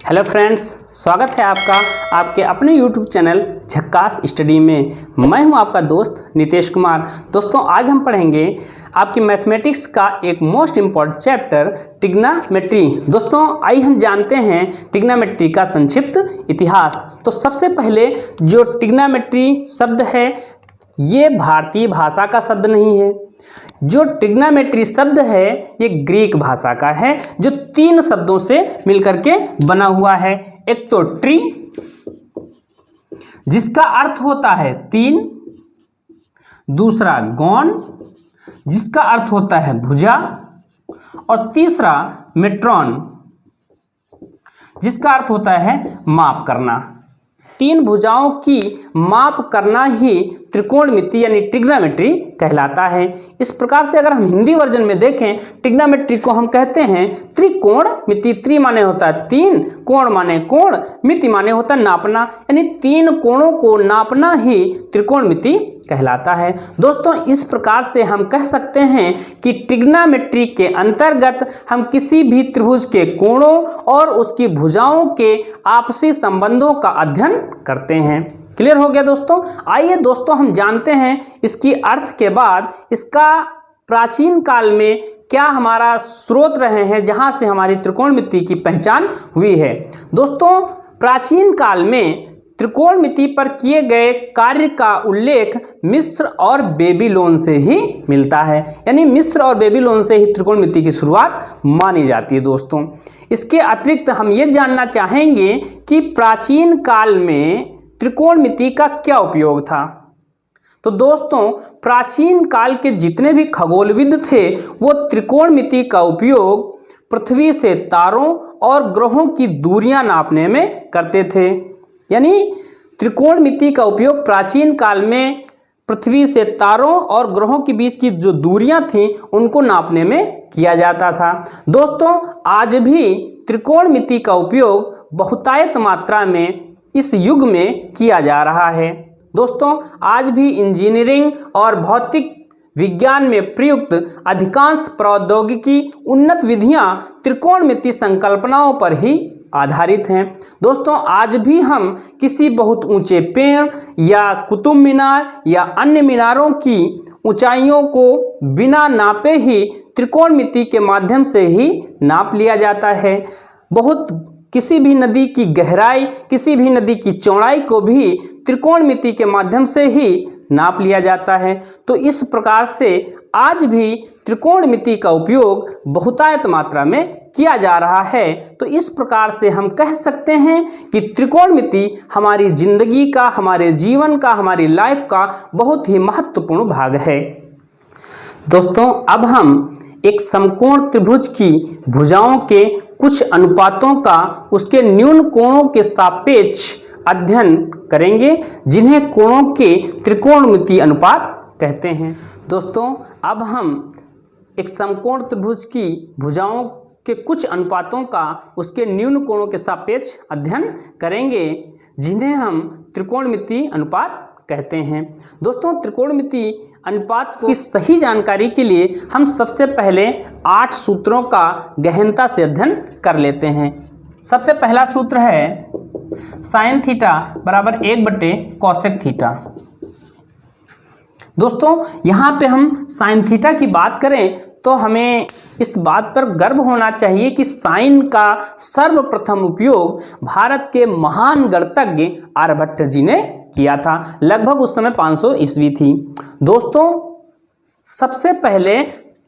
Hello friends, स्वागत है आपका आपके अपने यूट्यूब चैनल झक्कास स्टडी में। मैं हूं आपका दोस्त नितेश कुमार। दोस्तों, आज हम पढ़ेंगे आपकी मैथमेटिक्स का एक मोस्ट इम्पॉर्टेंट चैप्टर ट्रिग्नोमेट्री। दोस्तों, आइए हम जानते हैं ट्रिग्नोमेट्री का संक्षिप्त इतिहास। तो सबसे पहले जो ट्रिग्नोमेट्री शब्द है ये भारतीय भाषा का शब्द नहीं है। जो ट्रिग्नोमेट्री शब्द है ये ग्रीक भाषा का है, जो 3 शब्दों से मिलकर के बना हुआ है। एक तो ट्री, जिसका अर्थ होता है 3। दूसरा गॉन, जिसका अर्थ होता है भुजा। और तीसरा मेट्रॉन, जिसका अर्थ होता है माप करना। 3 भुजाओं की माप करना ही त्रिकोणमिति यानी ट्रिग्नोमेट्री कहलाता है। इस प्रकार से अगर हम हिंदी वर्जन में देखें, ट्रिग्नोमेट्री को हम कहते हैं त्रिकोणमिति। त्रि माने होता है 3, कोण माने कोण, मिति माने होता है नापना, यानी 3 कोणों को नापना ही त्रिकोणमिति कहलाता है। दोस्तों, इस प्रकार से हम कह सकते हैं कि ट्रिग्नोमेट्री के अंतर्गत हम किसी भी त्रिभुज के कोणों और उसकी भुजाओं के आपसी संबंधों का अध्ययन करते हैं। क्लियर हो गया दोस्तों? आइए दोस्तों, हम जानते हैं इसकी अर्थ के बाद इसका प्राचीन काल में क्या हमारा स्रोत रहे हैं जहां से हमारी त्रिकोणमिति की पहचान हुई है। दोस्तों, प्राचीन काल में त्रिकोणमिति पर किए गए कार्य का उल्लेख मिस्र और बेबीलोन से ही मिलता है, यानी मिस्र और बेबीलोन से ही त्रिकोणमिति की शुरुआत मानी जाती है। दोस्तों, इसके अतिरिक्त हम ये जानना चाहेंगे कि प्राचीन काल में त्रिकोणमिति का क्या उपयोग था। तो दोस्तों, प्राचीन काल के जितने भी खगोलविद थे वो त्रिकोणमिति का उपयोग पृथ्वी से तारों और ग्रहों की दूरियां नापने में करते थे। यानी त्रिकोणमिति का उपयोग प्राचीन काल में पृथ्वी से तारों और ग्रहों के बीच की जो दूरियां थीं उनको नापने में किया जाता था। दोस्तों, आज भी त्रिकोणमिति का उपयोग बहुतायत मात्रा में इस युग में किया जा रहा है। दोस्तों, आज भी इंजीनियरिंग और भौतिक विज्ञान में प्रयुक्त अधिकांश प्रौद्योगिकी उन्नत विधियां त्रिकोणमिति संकल्पनाओं पर ही आधारित हैं। दोस्तों, आज भी हम किसी बहुत ऊंचे पेड़ या कुतुब मीनार या अन्य मीनारों की ऊंचाइयों को बिना नापे ही त्रिकोणमिति के माध्यम से ही नाप लिया जाता है। किसी भी नदी की गहराई, किसी भी नदी की चौड़ाई को भी त्रिकोणमिति के माध्यम से ही नाप लिया जाता है। तो इस प्रकार से आज भी त्रिकोणमिति का उपयोग बहुतायत मात्रा में किया जा रहा है। तो इस प्रकार से हम कह सकते हैं कि त्रिकोणमिति हमारी जिंदगी का, हमारे जीवन का, हमारी लाइफ का बहुत ही महत्वपूर्ण भाग है। दोस्तों, अब हम एक समकोण त्रिभुज की भुजाओं के कुछ अनुपातों का उसके न्यून कोणों के सापेक्ष अध्ययन करेंगे, जिन्हें कोणों के त्रिकोणमिति अनुपात कहते हैं। दोस्तों, अब हम एक समकोण त्रिभुज की भुजाओं के कुछ अनुपातों का उसके न्यून कोणों के सापेक्ष अध्ययन करेंगे, जिन्हें हम त्रिकोणमिति अनुपात कहते हैं। दोस्तों, त्रिकोणमिति अनुपात की सही जानकारी के लिए हम सबसे पहले 8 सूत्रों का गहनता से अध्ययन कर लेते हैं। सबसे पहला सूत्र है साइन थीटा बराबर 1/कोसेक थीटा। दोस्तों, यहाँ पे हम साइन थीटा की बात करें तो हमें इस बात पर गर्व होना चाहिए कि साइन का सर्वप्रथम उपयोग भारत के महान गणितज्ञ आर्यभट्ट जी ने किया था। लगभग उस समय 500 ईस्वी थी। दोस्तों, सबसे पहले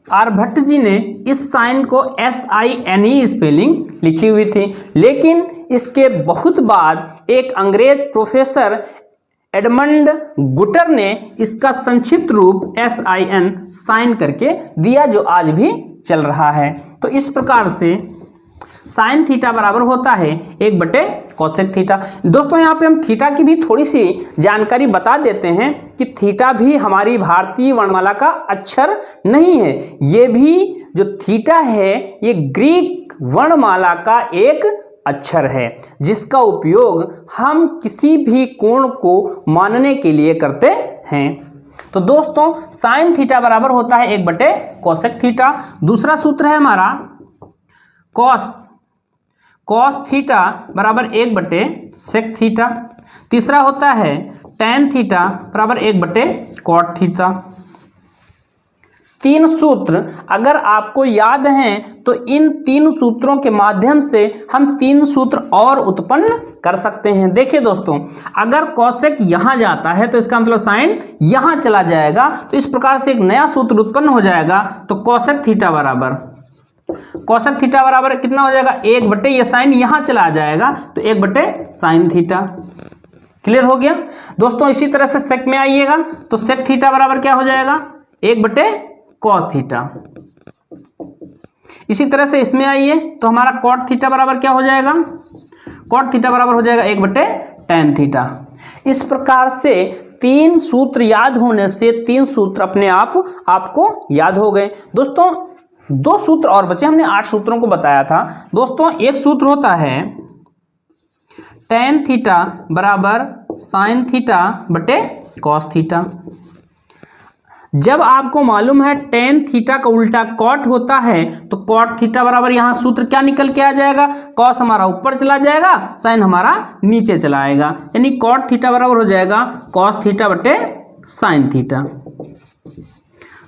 आर्यभट्ट जी ने इस साइन को SINE स्पेलिंग लिखी हुई थी, लेकिन इसके बहुत बाद एक अंग्रेज प्रोफेसर एडमंड गुटर ने इसका संक्षिप्त रूप SIN साइन करके दिया, जो आज भी चल रहा है। तो इस प्रकार से साइन थीटा बराबर होता है 1/कोसेक थीटा। दोस्तों, यहाँ पे हम थीटा की भी थोड़ी सी जानकारी बता देते हैं कि थीटा भी हमारी भारतीय वर्णमाला का अक्षर नहीं है। ये भी जो थीटा है ये ग्रीक वर्णमाला का एक अक्षर है, जिसका उपयोग हम किसी भी कोण को मानने के लिए करते हैं। तो दोस्तों, साइन थीटा बराबर होता है 1/कोसेक थीटा। दूसरा सूत्र है हमारा कॉस। कॉस थीटा बराबर 1/sec थीटा। तीसरा होता है tan थीटा बराबर 1/cot थीटा। तीन सूत्र अगर आपको याद हैं तो इन तीन सूत्रों के माध्यम से हम तीन सूत्र और उत्पन्न कर सकते हैं। देखिए दोस्तों, अगर कॉसेक यहां जाता है तो इसका मतलब साइन यहां चला जाएगा, तो इस प्रकार से एक नया सूत्र उत्पन्न हो जाएगा। तो कॉसेक थीटा बराबर कितना हो जाएगा, 1 ये साइन यहां चला जाएगा तो 1/sin थीटा। क्लियर हो गया दोस्तों। इसी तरह से सेक में आइएगा तो सेक थीटा बराबर क्या हो जाएगा, 1/cos थीटा। इसी तरह से इसमें आइए तो हमारा कॉट थीटा बराबर क्या हो जाएगा, कॉट थीटा बराबर हो जाएगा 1/tan थीटा। इस प्रकार से तीन सूत्र याद होने से तीन सूत्र अपने आप आपको याद हो गए। दोस्तों दो सूत्र और बचे, हमने 8 सूत्रों को बताया था। दोस्तों एक सूत्र होता है tan थीटा बराबर sin थीटा बटे cos थीटा। जब आपको मालूम है tan थीटा का उल्टा cot होता है तो cot थीटा बराबर यहाँ सूत्र क्या निकल के आ जाएगा, cos हमारा ऊपर चला जाएगा, sin हमारा नीचे चला आएगा, यानी cot थीटा बराबर हो जाएगा cos थीटा बटे sin थीटा।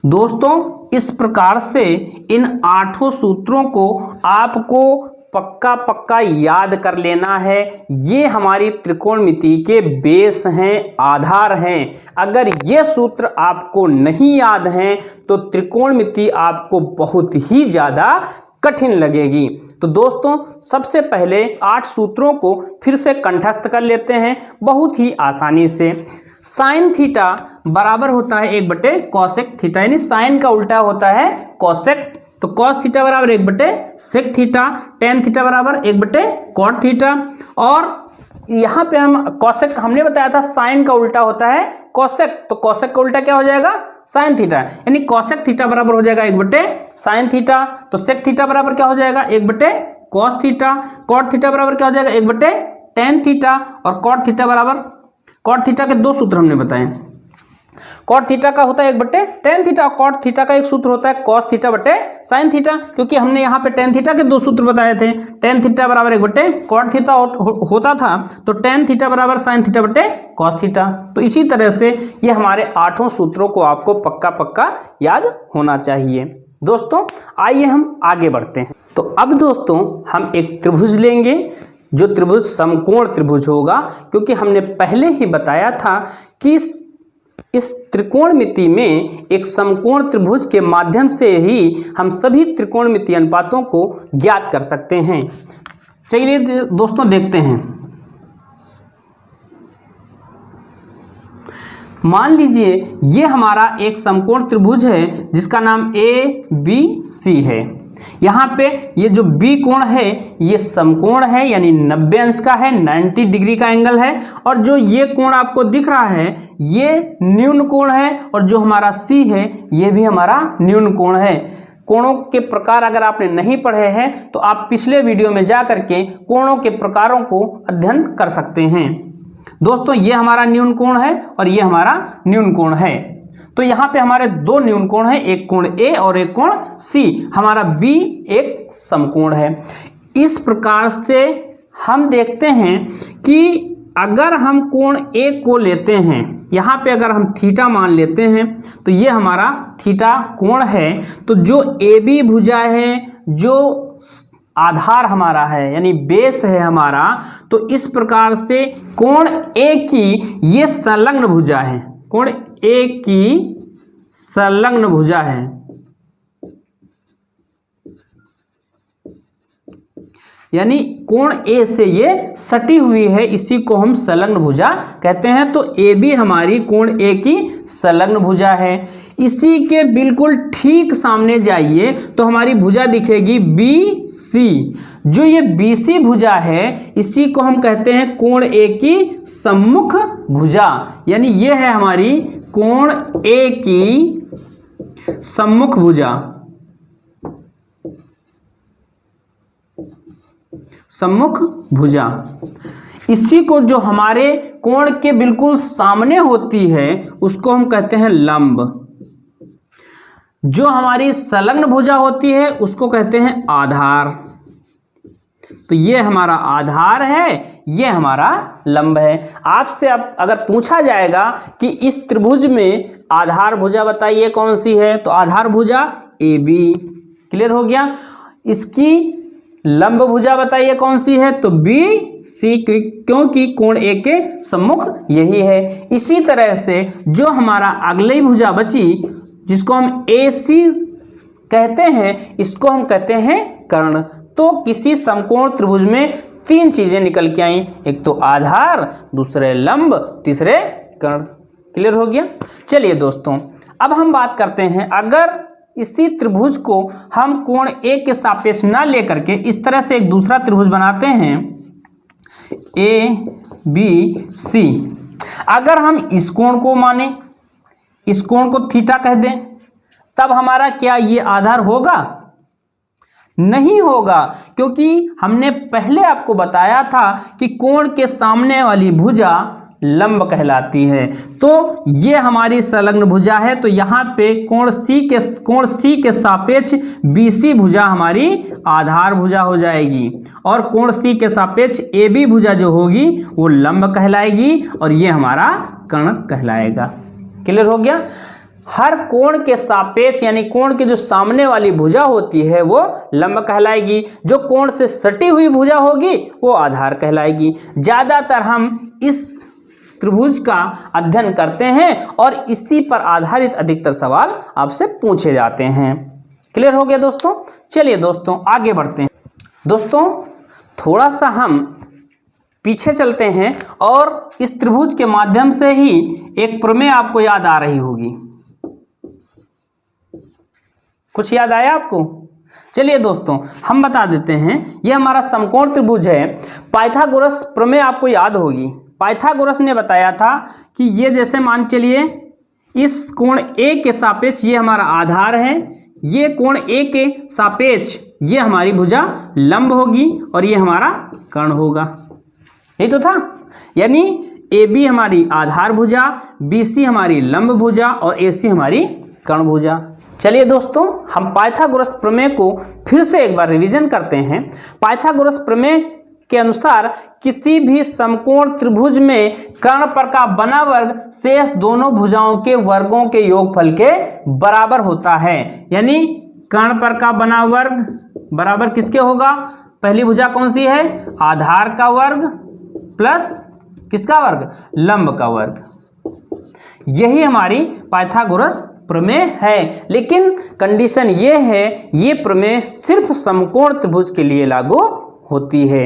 दोस्तों इस प्रकार से इन 8 सूत्रों को आपको पक्का याद कर लेना है। ये हमारी त्रिकोणमिति के बेस हैं, आधार हैं। अगर ये सूत्र आपको नहीं याद हैं तो त्रिकोणमिति आपको बहुत ही ज़्यादा कठिन लगेगी। तो दोस्तों सबसे पहले 8 सूत्रों को फिर से कंठस्थ कर लेते हैं बहुत ही आसानी से। साइन थीटा बराबर होता है 1/cosec थीटा, यानी साइन का उल्टा होता है cosec। तो cos थीटा बराबर 1/sec थीटा, tan थीटा बराबर 1/cot थीटा। और यहाँ पे हम cosec हमने बताया था साइन का उल्टा होता है cosec, तो cosec का उल्टा क्या हो जाएगा, sin थीटा, यानी cosec थीटा बराबर हो जाएगा 1/sin थीटा। तो sec थीटा बराबर क्या हो जाएगा 1/cos थीटा। cot थीटा बराबर क्या हो जाएगा 1/tan थीटा। और cot थीटा बराबर, cot थीटा के 2 सूत्र हमने बताए, cot थीटा का होता है 1/tan थीटा, cot थीटा का एक सूत्र होता है cos थीटा बटे sin थीटा। क्योंकि हमने यहाँ पे tan थीटा के 2 सूत्र बताए थे, tan थीटा बराबर 1/cot थीटा होता था, तो tan थीटा बराबर sin थीटा बटे cos थीटा। तो इसी तरह से ये हमारे 8 सूत्रों को आपको पक्का याद होना चाहिए। दोस्तों आइए हम आगे बढ़ते हैं। तो अब दोस्तों हम एक त्रिभुज लेंगे, जो त्रिभुज समकोण त्रिभुज होगा, क्योंकि हमने पहले ही बताया था कि इस त्रिकोणमिति में एक समकोण त्रिभुज के माध्यम से ही हम सभी त्रिकोणमिति अनुपातों को ज्ञात कर सकते हैं। चलिए दोस्तों देखते हैं। मान लीजिए ये हमारा एक समकोण त्रिभुज है जिसका नाम ABC है। यहाँ पे ये जो B कोण है ये समकोण है, यानी 90 अंश का है, 90 डिग्री का एंगल है। और जो ये कोण आपको दिख रहा है ये न्यून कोण है, और जो हमारा C है ये भी हमारा न्यून कोण है। कोणों के प्रकार अगर आपने नहीं पढ़े हैं तो आप पिछले वीडियो में जा करके कोणों के प्रकारों को अध्ययन कर सकते हैं। दोस्तों ये हमारा न्यून कोण है और ये हमारा न्यून कोण है। तो यहाँ पे हमारे 2 न्यून कोण हैं, एक कोण A और एक कोण C। हमारा B एक समकोण है। इस प्रकार से हम देखते हैं कि अगर हम कोण A को लेते हैं, यहाँ पे अगर हम थीटा मान लेते हैं तो ये हमारा थीटा कोण है। तो जो AB भुजा है, जो आधार हमारा है यानी बेस है हमारा, तो इस प्रकार से कोण A की ये संलग्न भुजा है, कोण A की संलग्न भुजा है। यानी कोण A से ये सटी हुई है, इसी को हम संलग्न भुजा कहते हैं। तो AB हमारी कोण A की संलग्न भुजा है। इसी के बिल्कुल ठीक सामने जाइए तो हमारी भुजा दिखेगी BC। जो ये BC भुजा है इसी को हम कहते हैं कोण A की सम्मुख भुजा, यानी ये है हमारी कोण A की सम्मुख भुजा, सम्मुख भुजा। इसी को जो हमारे कोण के बिल्कुल सामने होती है उसको हम कहते हैं लंब। जो हमारी संलग्न भुजा होती है उसको कहते हैं आधार। तो ये हमारा आधार है, ये हमारा लंब है। आपसे अब अगर पूछा जाएगा कि इस त्रिभुज में आधार भुजा बताइए कौन सी है, तो आधार भुजा AB। क्लियर हो गया। इसकी लंब भुजा बताइए कौन सी है, तो BC, क्योंकि कोण A के सम्मुख यही है। इसी तरह से जो हमारा अगली भुजा बची जिसको हम AC कहते हैं, इसको हम कहते हैं कर्ण। तो किसी समकोण त्रिभुज में तीन चीजें निकल के आई, एक तो आधार, दूसरे लंब, तीसरे कर्ण। क्लियर हो गया। चलिए दोस्तों, अब हम बात करते हैं, अगर इसी त्रिभुज को हम कोण A के सापेक्ष ना लेकर के इस तरह से एक दूसरा त्रिभुज बनाते हैं ABC, अगर हम इस कोण को माने, इस कोण को थीटा कह दें, तब हमारा क्या ये आधार होगा? नहीं होगा, क्योंकि हमने पहले आपको बताया था कि कोण के सामने वाली भुजा लंब कहलाती है। तो ये हमारी संलग्न भुजा है, तो यहाँ पे कोण C के सापेक्ष BC भुजा हमारी आधार भुजा हो जाएगी, और कोण C के सापेक्ष AB भुजा जो होगी वो लंब कहलाएगी, और ये हमारा कर्ण कहलाएगा। क्लियर हो गया। हर कोण के सापेक्ष यानी कोण के जो सामने वाली भुजा होती है वो लंब कहलाएगी, जो कोण से सटी हुई भुजा होगी वो आधार कहलाएगी। ज्यादातर हम इस त्रिभुज का अध्ययन करते हैं और इसी पर आधारित अधिकतर सवाल आपसे पूछे जाते हैं। क्लियर हो गया दोस्तों। चलिए दोस्तों आगे बढ़ते हैं। दोस्तों थोड़ा सा हम पीछे चलते हैं और इस त्रिभुज के माध्यम से ही एक प्रमेय आपको याद आ रही होगी। कुछ याद आया आपको? चलिए दोस्तों हम बता देते हैं, यह हमारा समकोण त्रिभुज है। पाइथागोरस प्रमेय आपको याद होगी। पाइथागोरस ने बताया था कि ये जैसे मान चलिए इस कोण A के सापेक्ष ये हमारा आधार है, ये कोण A के सापेक्ष ये हमारी भुजा लंब होगी, और ये हमारा कर्ण होगा। यही तो था, यानी AB हमारी आधार भुजा, BC हमारी लंब भुजा, और AC हमारी कर्ण भुजा। चलिए दोस्तों हम पाइथागोरस प्रमेय को फिर से एक बार रिवीजन करते हैं। पाइथागोरस प्रमेय के अनुसार किसी भी समकोण त्रिभुज में कर्ण पर का बना वर्ग शेष दोनों भुजाओं के वर्गों के योगफल के बराबर होता है। यानी कर्ण पर का बना वर्ग बराबर किसके होगा? पहली भुजा कौन सी है? आधार का वर्ग प्लस किसका वर्ग? लंब का वर्ग। यही हमारी पाइथागोरस प्रमेय है। लेकिन कंडीशन ये है, ये प्रमेय सिर्फ समकोण त्रिभुज के लिए लागू होती है।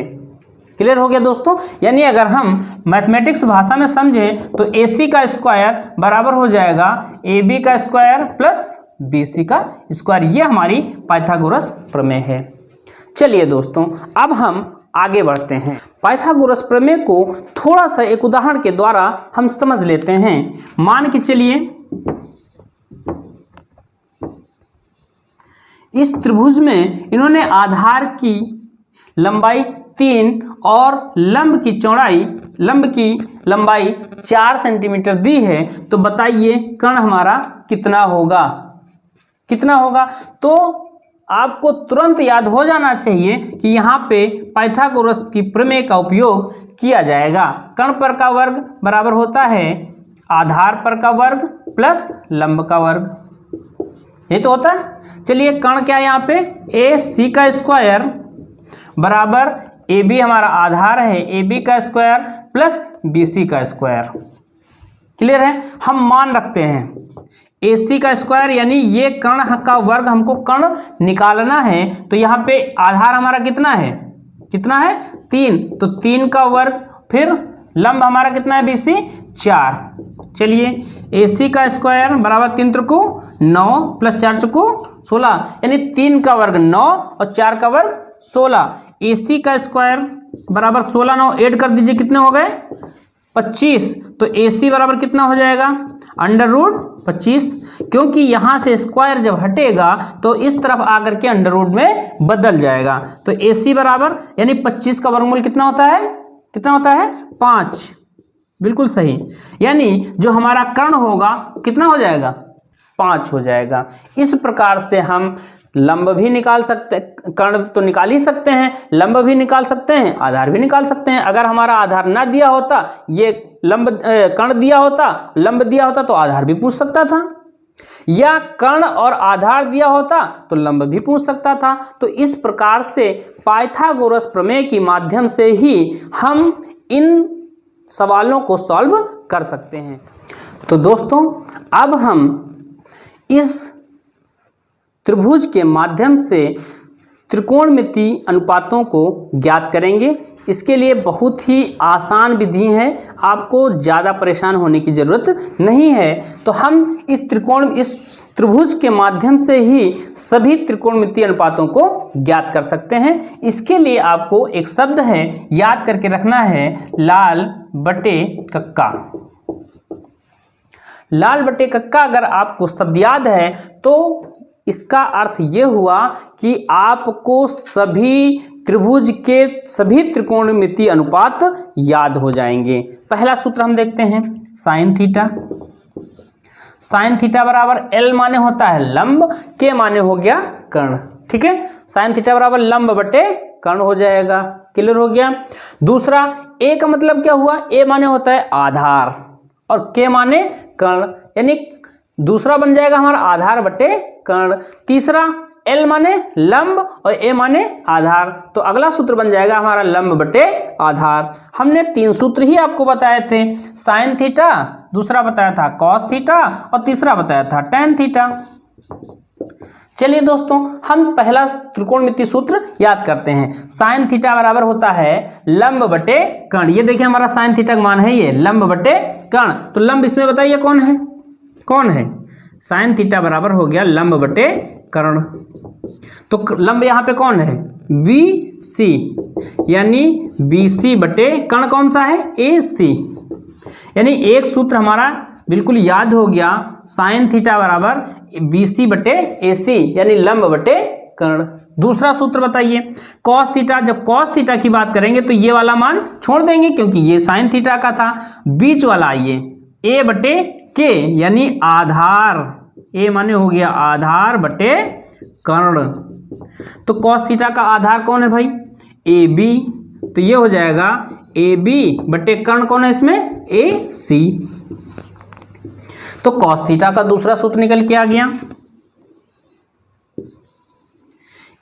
क्लियर हो गया दोस्तों। यानी अगर हम मैथमेटिक्स भाषा में समझें तो AC का स्क्वायर बराबर हो जाएगा AB का स्क्वायर प्लस BC का स्क्वायर। ये हमारी पाइथागोरस प्रमेय है। चलिए दोस्तों अब हम आगे बढ़ते हैं। पाइथागोरस प्रमेय को थोड़ा सा एक उदाहरण के द्वारा हम समझ लेते हैं। मान के चलिए इस त्रिभुज में इन्होंने आधार की लंबाई 3 और लंब की लंबाई 4 सेंटीमीटर दी है। तो बताइए कर्ण हमारा कितना होगा? कितना होगा? तो आपको तुरंत याद हो जाना चाहिए कि यहाँ पे पाइथागोरस की प्रमेय का उपयोग किया जाएगा। कर्ण पर का वर्ग बराबर होता है आधार पर का वर्ग प्लस लंब का वर्ग। ये तो होता है। चलिए कर्ण क्या है यहाँ पे? AC का स्क्वायर बराबर AB हमारा आधार है, AB का स्क्वायर प्लस BC का स्क्वायर। क्लियर है। हम मान रखते हैं AC का स्क्वायर यानी ये कर्ण का वर्ग हमको कर्ण निकालना है। तो यहाँ पे आधार हमारा कितना है? 3। तो 3 का वर्ग, फिर लंब हमारा कितना है BC? 4। चलिए AC का स्क्वायर बराबर 3 त्रिको 9 प्लस 4 त्रिको 16, यानी 3 का वर्ग 9 और 4 का वर्ग 16। AC का स्क्वायर बराबर 16 9 ऐड कर दीजिए, कितने हो गए? 25। तो AC बराबर कितना हो जाएगा? √25, क्योंकि यहाँ से स्क्वायर जब हटेगा तो इस तरफ आकर के √ में बदल जाएगा। तो AC बराबर यानी 25 का वर्गमूल कितना होता है? 5। बिल्कुल सही। यानी जो हमारा कर्ण होगा कितना हो जाएगा? 5 हो जाएगा। इस प्रकार से हम लंब भी निकाल सकते, कर्ण तो निकाल ही सकते हैं, लंब भी निकाल सकते हैं, आधार भी निकाल सकते हैं। अगर हमारा आधार ना दिया होता, ये लंब कर्ण दिया होता, लंब दिया होता तो आधार भी पूछ सकता था, या कर्ण और आधार दिया होता तो लंब भी पूछ सकता था। तो इस प्रकार से पाइथागोरस प्रमेय के माध्यम से ही हम इन सवालों को सॉल्व कर सकते हैं। तो दोस्तों, अब हम इस त्रिभुज के माध्यम से त्रिकोणमितीय अनुपातों को ज्ञात करेंगे। इसके लिए बहुत ही आसान विधि है, आपको ज़्यादा परेशान होने की ज़रूरत नहीं है। तो हम इस त्रिभुज के माध्यम से ही सभी त्रिकोणमितीय अनुपातों को ज्ञात कर सकते हैं। इसके लिए आपको एक शब्द है, याद करके रखना है, लाल बटे कक्का। लाल बटे कक्का अगर आपको शब्द याद है तो इसका अर्थ ये हुआ कि आपको सभी त्रिभुज के सभी त्रिकोणमितीय अनुपात याद हो जाएंगे। पहला सूत्र हम देखते हैं, साइन थीटा। साइन थीटा बराबर एल माने होता है लंब, के माने हो गया कर्ण। ठीक है, साइन थीटा बराबर लंब बटे कर्ण हो जाएगा। क्लियर हो गया। दूसरा, ए का मतलब क्या हुआ, ए माने होता है आधार और के माने कर्ण, यानी दूसरा बन जाएगा हमारा आधार बटे कर्ण। तीसरा, एल माने लंब और ए माने आधार, तो अगला सूत्र बन जाएगा हमारा लंब बटे आधार। हमने 3 सूत्र ही आपको बताए थे, साइन थीटा, दूसरा बताया था कॉस थीटा और तीसरा बताया था टैन थीटा। चलिए दोस्तों, हम पहला त्रिकोणमितीय सूत्र याद करते हैं। साइन थीटा बराबर होता है लंब बटे कर्ण। ये देखिए हमारा साइन थीटा का मान है ये लंब बटे कर्ण। तो लंब इसमें बताइए कौन है, कौन है, साइन थीटा बराबर हो गया लंब बटे कर्ण। तो लंब यहाँ पे कौन है, बी सी, यानी बी सी बटे कर्ण कौन सा है, ए सी। यानी एक सूत्र हमारा बिल्कुल याद हो गया, साइन थीटा बराबर बी सी बटे ए सी, यानी लंब बटे कर्ण। दूसरा सूत्र बताइए, कॉस थीटा। जब कॉस थीटा की बात करेंगे तो ये वाला मान छोड़ देंगे क्योंकि ये साइन थीटा का था। बीच वाला आइए, ए बटे के, यानी आधार, ए माने हो गया आधार बटे कर्ण। तो कॉस थीटा का आधार कौन है भाई, ए बी, तो ये हो जाएगा ए बी बटे कर्ण कौन है इसमें, ए सी। तो कॉस थीटा का दूसरा सूत्र निकल के आ गया।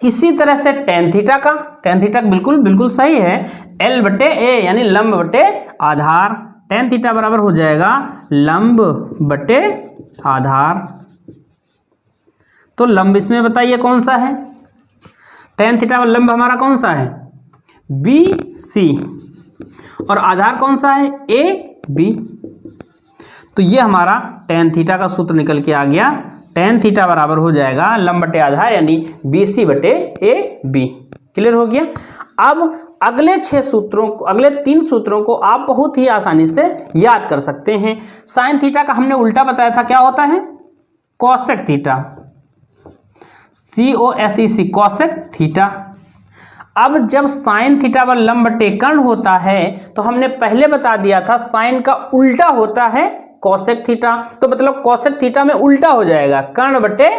इसी तरह से टेन थीटा का, टेन थीटा बिल्कुल सही है, एल बटे ए, यानी लंब बटे आधार। टेन थीटा बराबर हो जाएगा लंब बटे आधार। तो लंब इसमें बताइए कौन सा है, टेन थीटा का लंब हमारा कौन सा है, बी सी, और आधार कौन सा है, ए बी। तो ये हमारा टेन थीटा का सूत्र निकल के आ गया। टेन थीटा बराबर हो जाएगा लंब बटे आधार, यानी बी सी बटे ए बी। क्लियर हो गया। अब अगले 6 सूत्रों को, अगले 3 सूत्रों को आप बहुत ही आसानी से याद कर सकते हैं। साइन थीटा का हमने उल्टा बताया था, क्या होता है, cosec theta, COSEC, cosec theta. अब जब साइन थीटा पर लंब बटे कर्ण होता है तो हमने पहले बता दिया था साइन का उल्टा होता है कॉसेक थीटा। तो मतलब कॉसेक थीटा में उल्टा हो जाएगा कर्ण बटे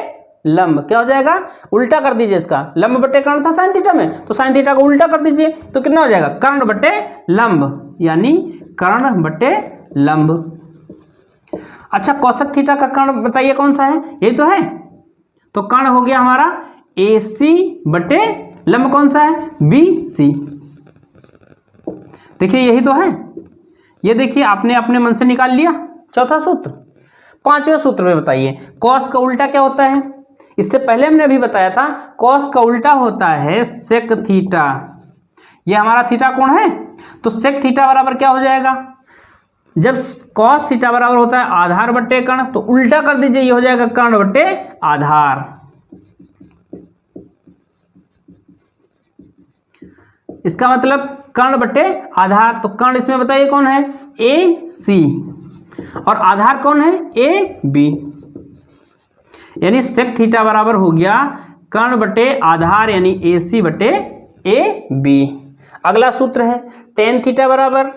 लंब, क्या हो जाएगा, उल्टा कर दीजिए इसका, लंब बटे कर्ण था साइन थीटा में, तो साइन थीटा को उल्टा कर दीजिए तो कितना हो जाएगा, कर्ण बटे लंब, यानी कर्ण बटे लंब। अच्छा, कॉसेक थीटा का कर्ण बताइए कौन सा है, यही तो है। तो कर्ण हो गया हमारा AC बटे लंब कौन सा है, BC। देखिए यही तो है, ये देखिए आपने अपने मन से निकाल लिया। चौथा सूत्र, 5वें सूत्र में बताइए कॉस का उल्टा क्या होता है। इससे पहले हमने अभी बताया था कॉस का उल्टा होता है सेक थीटा। ये हमारा थीटा कोण है, तो सेक थीटा बराबर क्या हो जाएगा, जब कॉस थीटा बराबर होता है आधार बटे कर्ण, तो उल्टा कर दीजिए, ये हो जाएगा कर्ण बटे आधार। इसका मतलब कर्ण बटे आधार। तो कर्ण इसमें बताइए कौन है, AC, और आधार कौन है, AB, यानी सेक थीटा बराबर हो गया कर्ण बटे आधार, यानी AC बटे AB। अगला सूत्र है टेन थीटा बराबर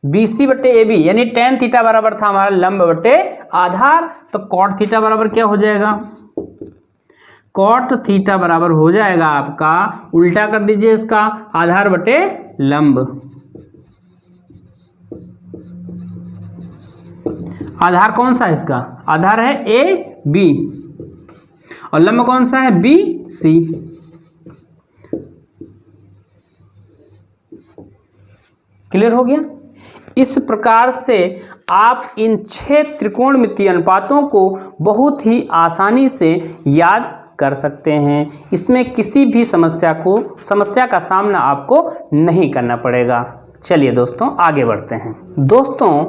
BC बटे AB, यानी टेन थीटा बराबर था हमारा लंब बटे आधार। तो कॉट थीटा बराबर क्या हो जाएगा, कॉट थीटा बराबर हो जाएगा आपका, उल्टा कर दीजिए इसका, आधार बटे लंब। आधार कौन सा है इसका? आधार है ए बी और लंब कौन सा है? B C. क्लियर हो गया? इस प्रकार से आप इन 6 त्रिकोणमितीय अनुपातों को बहुत ही आसानी से याद कर सकते हैं। इसमें किसी भी समस्या का सामना आपको नहीं करना पड़ेगा। चलिए दोस्तों आगे बढ़ते हैं। दोस्तों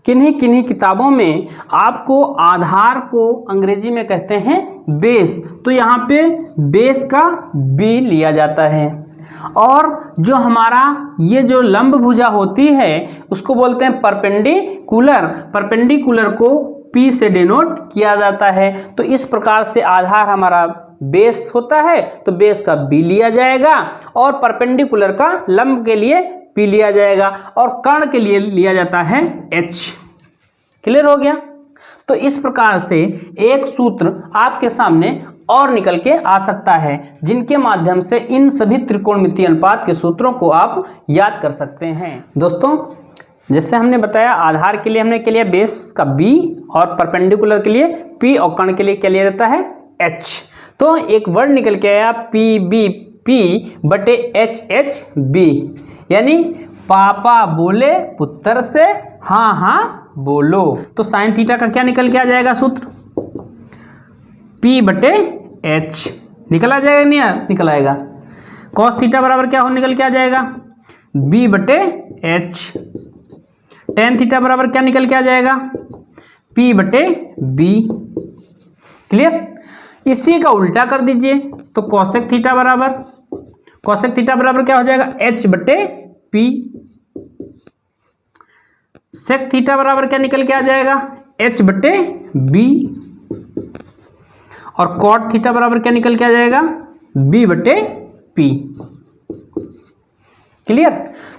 किन्हीं किन्हीं किताबों में आपको आधार को अंग्रेजी में कहते हैं बेस, तो यहाँ पे बेस का बी लिया जाता है और जो हमारा ये जो लंब भुजा होती है उसको बोलते हैं परपेंडिकुलर। परपेंडिकुलर को P से डिनोट किया जाता है। तो इस प्रकार से आधार हमारा बेस होता है तो बेस का B लिया जाएगा और परपेंडिकुलर का लंब के लिए P लिया जाएगा और कर्ण के लिए लिया जाता है H। क्लियर हो गया? तो इस प्रकार से एक सूत्र आपके सामने और निकल के आ सकता है जिनके माध्यम से इन सभी त्रिकोणमितीय अनुपात के सूत्रों को आप याद कर सकते हैं। दोस्तों जैसे हमने बताया आधार के लिए हमने क्या लिया? बेस का B और परपेंडिकुलर के लिए P और कर्ण के लिए क्या लिया जाता है? H। तो एक वर्ड निकल के आया PBP बटे HHB, यानी पापा बोले पुत्र से हाँ हाँ बोलो। तो साइन थीटा का क्या निकल के आ जाएगा सूत्र? P बटे H निकल आ जाएगा, नहीं निकल आएगा। कॉस थीटा बराबर क्या हो निकल के आ जाएगा? B बटे H। टेन थीटा बराबर क्या निकल के आ जाएगा? P बटे B। क्लियर? इसी का उल्टा कर दीजिए तो कोसेक थीटा बराबर क्या हो जाएगा? H बटे P। सेक थीटा बराबर क्या निकल के आ जाएगा? H बटे B। और कॉट थीटा बराबर क्या निकल के आ जाएगा? B बटे P। क्लियर?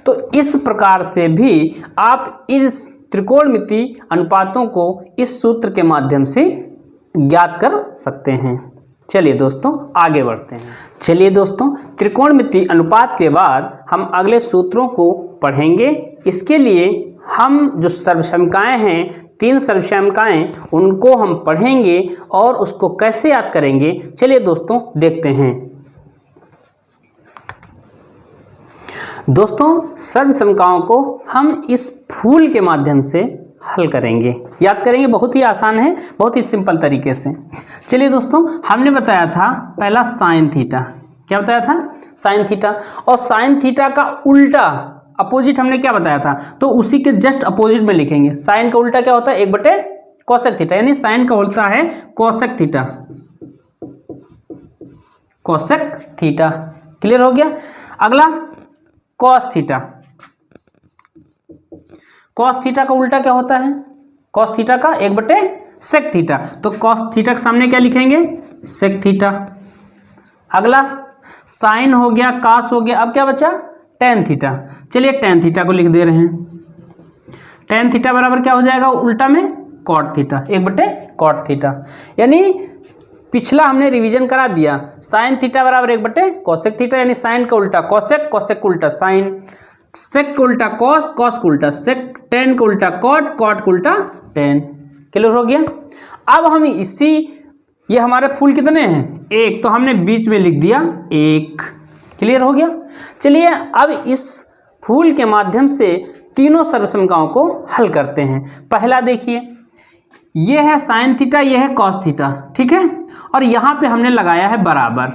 तो इस प्रकार से भी आप इस त्रिकोणमितीय अनुपातों को इस सूत्र के माध्यम से ज्ञात कर सकते हैं। चलिए दोस्तों आगे बढ़ते हैं। चलिए दोस्तों त्रिकोणमितीय अनुपात के बाद हम अगले सूत्रों को पढ़ेंगे। इसके लिए हम जो सर्वसमीकाएं हैं, 3 सर्वसमीकाएं, उनको हम पढ़ेंगे और उसको कैसे याद करेंगे चलिए दोस्तों देखते हैं। दोस्तों सर्वसमीकाओं को हम इस फूल के माध्यम से हल करेंगे, याद करेंगे। बहुत ही आसान है, बहुत ही सिंपल तरीके से। चलिए दोस्तों हमने बताया था पहला साइन थीटा, क्या बताया था? Sine theta. और साइन थीटा का उल्टा अपोजिट हमने क्या बताया था? तो उसी के जस्ट अपोजिट में लिखेंगे। साइन का उल्टा क्या होता है? 1 बटे कोसेक थीटा, यानी साइन का उल्टा है cosec theta. Cosec theta. Clear हो गया? अगला कॉस थीटा। कॉस थीटा का उल्टा क्या होता है? कॉस थीटा का 1 बटे सेक थीटा। तो कॉस थीटा के सामने क्या लिखेंगे? Sec theta. अगला साइन हो गया, कास हो गया, अब क्या बचा? Tan theta. चलिए टेन थीटा को लिख दे रहे हैं। टेन थीटा बराबर क्या हो जाएगा उल्टा में? कॉट थीटा, 1 बटे कॉट थीटा। यानी पिछला हमने रिवीजन करा दिया। साइन थीटा बराबर 1 बटे कोसेक थीटा, यानी साइन का उल्टा कोसेक, कोसेक का उल्टा साइन, सेक का उल्टा कॉस, कॉस का उल्टा सेक, टेन का उल्टा कॉट, कॉट का उल्टा टेन। क्लियर हो गया? अब हम ये हमारे फूल कितने हैं? 1, तो हमने बीच में लिख दिया 1। क्लियर हो गया? चलिए अब इस फूल के माध्यम से तीनों सर्वसमीकाओं को हल करते हैं। पहला देखिए, ये है साइन थीटा, ये है कॉस थीटा, ठीक है। और यहाँ पे हमने लगाया है बराबर,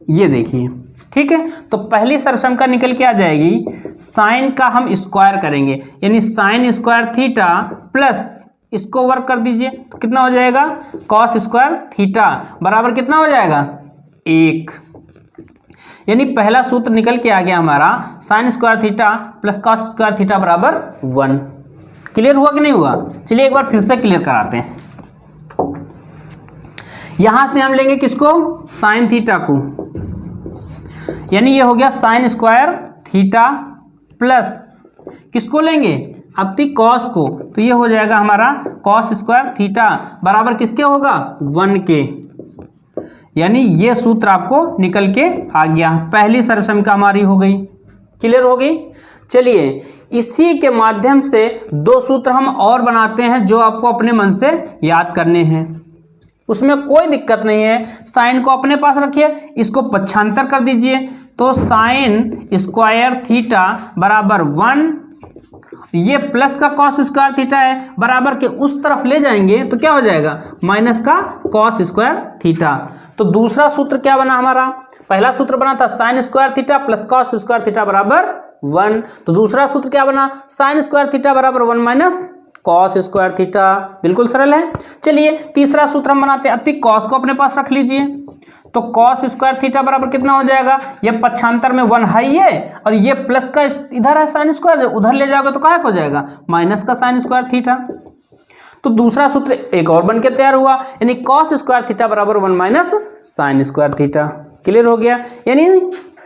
ये देखिए, ठीक है। तो पहली सर्वसमीका निकल के आ जाएगी, साइन का हम स्क्वायर करेंगे, यानी साइन स्क्वायर थीटा प्लस इसको वर्क कर दीजिए तो कितना हो जाएगा? कॉस स्क्वायर थीटा बराबर कितना हो जाएगा? 1। यानी पहला सूत्र निकल के आ गया हमारा, sine square theta plus cos square theta बराबर 1। क्लियर हुआ कि नहीं हुआ? चलिए एक बार फिर से क्लियर कराते हैं। यहां से हम लेंगे किसको? साइन थीटा को, यानी ये हो गया साइन स्क्वायर थीटा प्लस किसको लेंगे? अब थी कॉस को, तो ये हो जाएगा हमारा कॉस स्क्वायर थीटा बराबर किसके होगा? 1 के। यानी ये सूत्र आपको निकल के आ गया। पहली सर्वसमीका हमारी हो गई, क्लियर हो गई। चलिए इसी के माध्यम से दो सूत्र हम और बनाते हैं जो आपको अपने मन से याद करने हैं, उसमें कोई दिक्कत नहीं है। साइन को अपने पास रखिए, इसको पक्षांतर कर दीजिए, तो साइन स्क्वायर थीटा बराबर 1, ये प्लस का कॉस स्क्वायर थीटा है, बराबर के उस तरफ ले जाएंगे तो क्या हो जाएगा, माइनस का कॉस स्क्वायर थीटा। तो दूसरा सूत्र क्या बना हमारा, पहला सूत्र बना था sine square theta plus cos square theta बराबर 1, तो दूसरा सूत्र क्या बना, साइन स्क्वायर थीटा बराबर 1 माइनस कॉस स्क्वायर थीटा। बिल्कुल सरल है। चलिए तीसरा सूत्र हम बनाते हैं। अब कॉस को अपने पास रख लीजिए, तो कॉस स्क्वायर थीटा बराबर कितना हो जाएगा, ये पक्षांतर में 1 है ये, और ये प्लस का इधर है साइन स्क्वायर, उधर ले जाओगे तो क्या हो जाएगा, माइनस का साइन स्क्वायर थीटा। तो दूसरा सूत्र एक और बन के तैयार हुआ, यानी कॉस स्क्वायर थीटा बराबर 1 minus sine square theta. Clear हो गया। यानी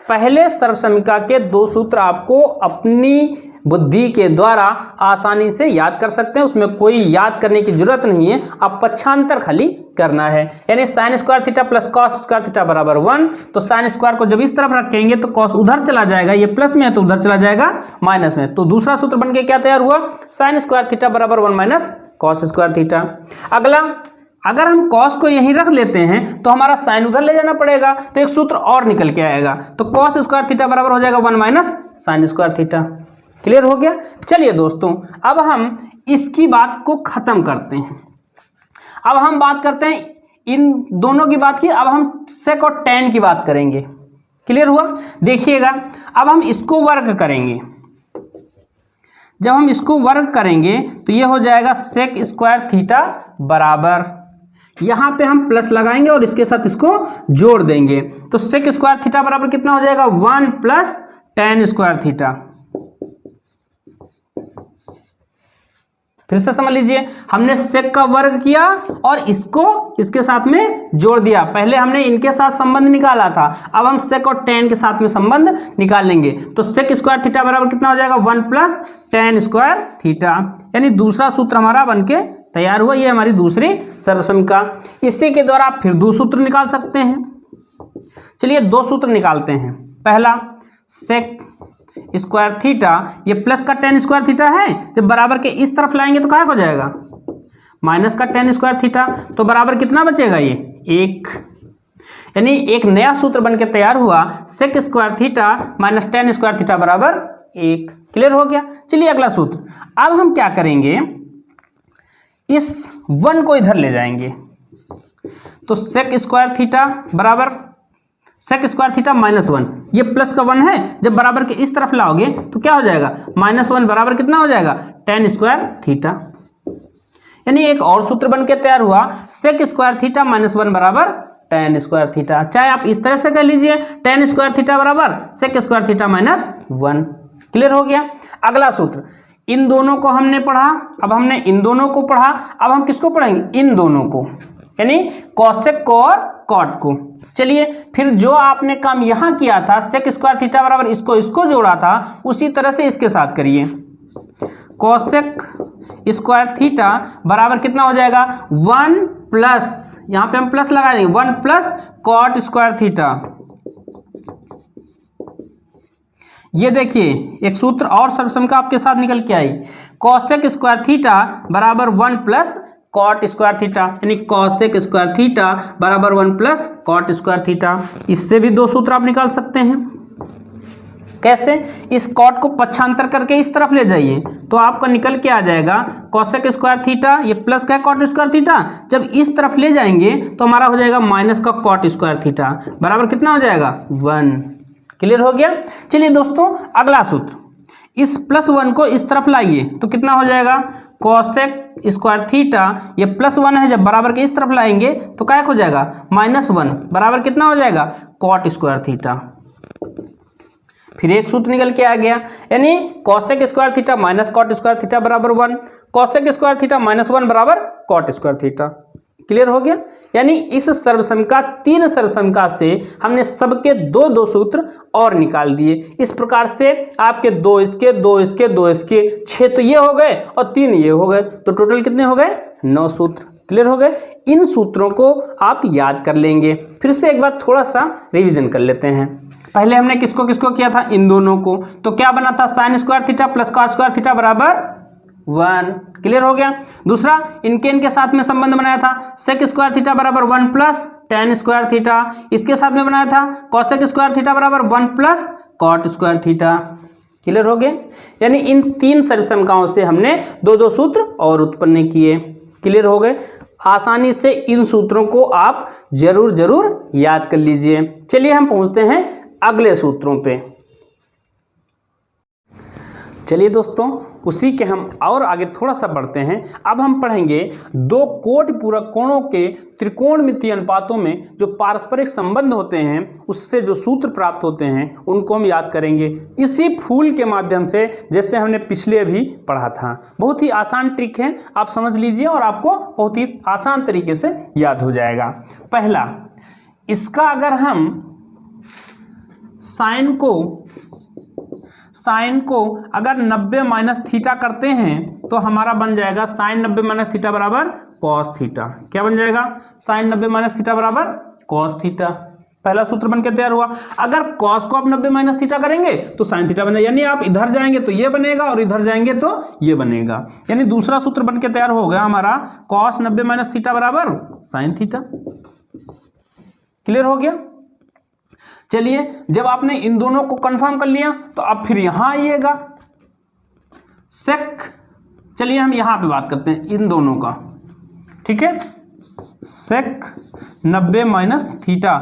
पहले सर्वसमीका के दो सूत्र आपको अपनी बुद्धि के द्वारा आसानी से याद कर सकते हैं, उसमें कोई याद करने की जरूरत नहीं है, आप पक्षांतर खाली करना है। यानी sine square theta plus cos square theta बराबर 1, तो साइन स्क्वायर को जब इस तरफ रखेंगे तो कॉस उधर चला जाएगा, ये प्लस में है तो उधर चला जाएगा माइनस में, तो दूसरा सूत्र बन के क्या तैयार हुआ, साइन स्क्वायर थीटा बराबर 1 माइनस कॉस स्क्वायर थीटा। अगला, अगर हम कॉस को यहीं रख लेते हैं तो हमारा साइन उधर ले जाना पड़ेगा, तो एक सूत्र और निकल के आएगा, तो कॉस स्क्वायर थीटा बराबर हो जाएगा 1 minus sine square theta. Clear हो गया। चलिए दोस्तों अब हम इसकी बात को खत्म करते हैं। अब हम बात करते हैं इन दोनों की बात की, अब हम सेक और टेन की बात करेंगे। क्लियर हुआ। देखिएगा अब हम इसको वर्ग करेंगे, जब हम इसको वर्ग करेंगे तो ये हो जाएगा सेक स्क्वायर थीटा बराबर, यहां पे हम प्लस लगाएंगे और इसके साथ इसको जोड़ देंगे, तो सेक स्क्वायर थीटा बराबर कितना हो जाएगा, 1 प्लस टेन स्क्वायर थीटा। फिर से समझ लीजिए, हमने सेक का वर्ग किया और इसको इसके साथ में जोड़ दिया, पहले हमने इनके साथ संबंध निकाला था, अब हम सेक और टेन के साथ में संबंध निकाल लेंगे, तो सेक स्क्वायर थीटा बराबर कितना हो जाएगा, 1 प्लस टेन स्क्वायर थीटा। यानी दूसरा सूत्र हमारा बनके तैयार हुआ, ये हमारी दूसरी सर्वसमीका। इसी के द्वारा आप फिर दो सूत्र निकाल सकते हैं। चलिए दो सूत्र निकालते हैं। पहला सेक स्क्वायर थीटा, ये प्लस का टेन स्क्वायर थीटा है, जब बराबर के इस तरफ लाएंगे तो क्या हो जाएगा, माइनस का टेन स्क्वायर थीटा, तो बराबर कितना बचेगा, ये 1। यानी एक नया सूत्र बनके तैयार हुआ, sec square theta minus tan square theta बराबर 1। क्लियर हो गया। चलिए अगला सूत्र, अब हम क्या करेंगे, इस 1 को इधर ले जाएंगे, तो सेक स्क्वायर थीटा बराबर सेक स्क्वायर थीटा माइनस 1, ये प्लस का 1 है, जब बराबर के इस तरफ लाओगे तो क्या हो जाएगा, -1 बराबर कितना हो जाएगा, टेन स्क्वायर थीटा। यानी एक और सूत्र बन के तैयार हुआ, सेक स्क्वायर थीटा -1 बराबर टेन स्क्वायर थीटा। चाहे आप इस तरह से कर लीजिए, टेन स्क्वायर थीटा बराबर सेक स्क्वायर थीटा -1। क्लियर हो गया। अगला सूत्र, इन दोनों को हमने पढ़ा, अब हमने इन दोनों को पढ़ा, अब हम किसको पढ़ेंगे, इन दोनों को, यानी कॉसेक को और कॉट को। चलिए फिर जो आपने काम यहां किया था, सेक स्क्वायर थीटा बराबर इसको जोड़ा था, उसी तरह से इसके साथ करिए, कॉसेक स्क्वायर थीटा बराबर कितना हो जाएगा, 1 प्लस, यहां पे हम प्लस लगा देंगे, 1 प्लस कॉट स्क्वायर थीटा। ये देखिए एक सूत्र और सर्वसमीका आपके साथ निकल के आई, कॉसेक स्क्वायर थीटा बराबर 1 प्लस कॉट स्क्वायर थीटा, यानी कॉसेक स्क्वायर थीटा बराबर 1 प्लस कॉट स्क्वायर थीटा। इससे भी दो सूत्र आप निकाल सकते हैं। कैसे, इस कॉट को पक्षांतर करके इस तरफ ले जाइए तो आपका निकल के आ जाएगा कॉसेक स्क्वायर थीटा, ये प्लस का कॉट स्क्वायर थीटा, जब इस तरफ ले जाएंगे तो हमारा हो जाएगा माइनस का कॉट स्क्वायर थीटा बराबर कितना हो जाएगा, 1। क्लियर हो गया। चलिए दोस्तों अगला सूत्र, इस +1 को इस तरफ लाइए तो कितना हो जाएगा, कॉसेक स्क्वायर थीटा, ये +1 है, जब बराबर के इस तरफ लाएंगे तो क्या हो जाएगा, -1 बराबर कितना हो जाएगा, कॉट स्क्वायर थीटा। फिर एक सूत्र निकल के आ गया, यानी cosec square theta minus cot square theta बराबर 1, कॉसेक स्क्वायर थीटा -1 बराबर कॉट स्क्वायर थीटा। क्लियर हो गया। यानी इस सर्वसमीका, 3 सर्वसमीका से हमने सबके दो सूत्र और निकाल दिए। इस प्रकार से आपके 2 इसके 2 इसके 2 इसके 6 तो ये हो गए और 3 ये हो गए, तो टोटल कितने हो गए, 9 सूत्र। क्लियर हो गए। इन सूत्रों को आप याद कर लेंगे। फिर से एक बार थोड़ा सा रिवीजन कर लेते हैं। पहले हमने किसको किसको किया था, इन दोनों को, तो क्या बना था, sine square theta plus cos square theta बराबर 1। क्लियर हो गया। दूसरा इनके साथ में संबंध बनाया था, सेक स्क्वायर थीटा बराबर 1 प्लस टेन स्क्वायर थीटा। इसके साथ में बनाया था कॉसेक स्क्वायर थीटा बराबर 1 plus cot square theta. Clear हो गए। यानी इन 3 सर्वसमकाओं से हमने दो दो सूत्र और उत्पन्न किए। क्लियर हो गए। आसानी से इन सूत्रों को आप जरूर याद कर लीजिए। चलिए हम पहुंचते हैं अगले सूत्रों पे। चलिए दोस्तों, उसी के हम और आगे थोड़ा सा बढ़ते हैं। अब हम पढ़ेंगे दो कोटि पूरक कोणों के त्रिकोणमितीय अनुपातों में जो पारस्परिक संबंध होते हैं, उससे जो सूत्र प्राप्त होते हैं, उनको हम याद करेंगे इसी फूल के माध्यम से, जैसे हमने पिछले भी पढ़ा था। बहुत ही आसान ट्रिक है, आप समझ लीजिए और आपको बहुत ही आसान तरीके से याद हो जाएगा। पहला, इसका अगर हम साइन को अगर 90 माइनस थीटा करते हैं तो हमारा बन जाएगा साइन 90 माइनस थीटा बराबर कॉस थीटा। क्या बन जाएगा, साइन 90 माइनस थीटा बराबर कॉस थीटा। पहला सूत्र बन के तैयार हुआ। अगर कॉस को आप 90 माइनस थीटा करेंगे तो साइन थीटा बन जाएगा, यानी आप इधर जाएंगे तो ये बनेगा और इधर जाएंगे तो ये बनेगा। यानी दूसरा सूत्र बन के तैयार हो गया हमारा कॉस 90 माइनस थीटा बराबर साइन थीटा। क्लियर हो गया। चलिए, जब आपने इन दोनों को कंफर्म कर लिया तो अब फिर यहां आइएगा सेक। चलिए हम यहां पे बात करते हैं इन दोनों का, ठीक है। सेक 90 माइनस थीटा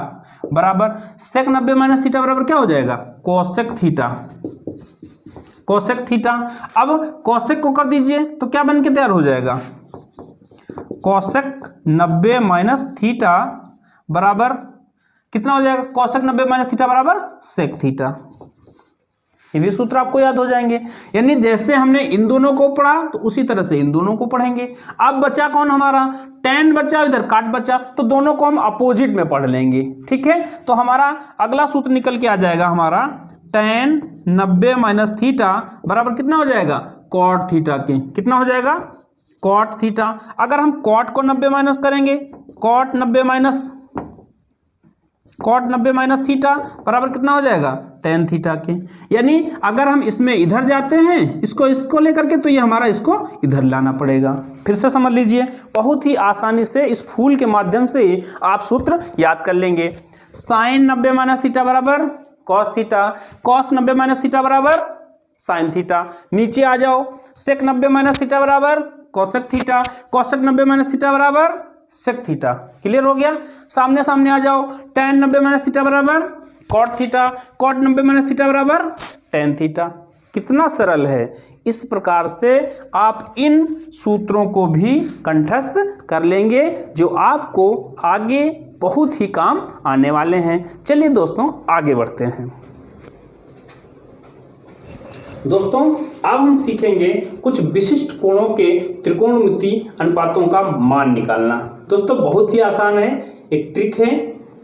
बराबर, सेक 90 माइनस थीटा बराबर क्या हो जाएगा, कोसेक थीटा। Cosec theta. अब कोसेक को कर दीजिए तो क्या बन के तैयार हो जाएगा, कोसेक 90 माइनस थीटा बराबर कितना हो जाएगा, कोसेक 90 माइनस थीटा बराबर सेक थीटा। ये भी सूत्र आपको याद हो जाएंगे। यानी जैसे हमने इन दोनों को पढ़ा तो उसी तरह से इन दोनों को पढ़ेंगे। अब बचा कौन हमारा, टेन बचा, इधर काट बचा, तो दोनों को हम अपोजिट में पढ़ लेंगे, ठीक है। तो हमारा अगला सूत्र निकल के आ जाएगा हमारा टेन 90 माइनस थीटा बराबर कितना हो जाएगा, कॉट थीटा के। कितना हो जाएगा, कॉट थीटा। अगर हम कॉट को 90 माइनस करेंगे, कॉट 90 माइनस थीटा बराबर कितना हो जाएगा, टेन थीटा के। यानी अगर हम इसमें इधर जाते हैं इसको लेकर के, तो ये हमारा इसको इधर लाना पड़ेगा। फिर से समझ लीजिए, बहुत ही आसानी से इस फूल के माध्यम से आप सूत्र याद कर लेंगे। साइन 90 माइनस थीटा बराबर cos theta, cos 90 minus theta बराबर साइन थीटा। नीचे आ जाओ, सेक 90 माइनस थीटा बराबर cosec theta, cosec 90 minus theta बराबर सेक थीटा। क्लियर हो गया। सामने सामने आ जाओ, टेन 90 माइनस थीटा बराबर cot theta, cot 90 minus theta बराबर टेन थीटा। कितना सरल है। इस प्रकार से आप इन सूत्रों को भी कंठस्थ कर लेंगे, जो आपको आगे बहुत ही काम आने वाले हैं। चलिए दोस्तों आगे बढ़ते हैं। दोस्तों अब हम सीखेंगे कुछ विशिष्ट कोणों के त्रिकोणमितीय अनुपातों का मान निकालना। दोस्तों बहुत ही आसान है, एक ट्रिक है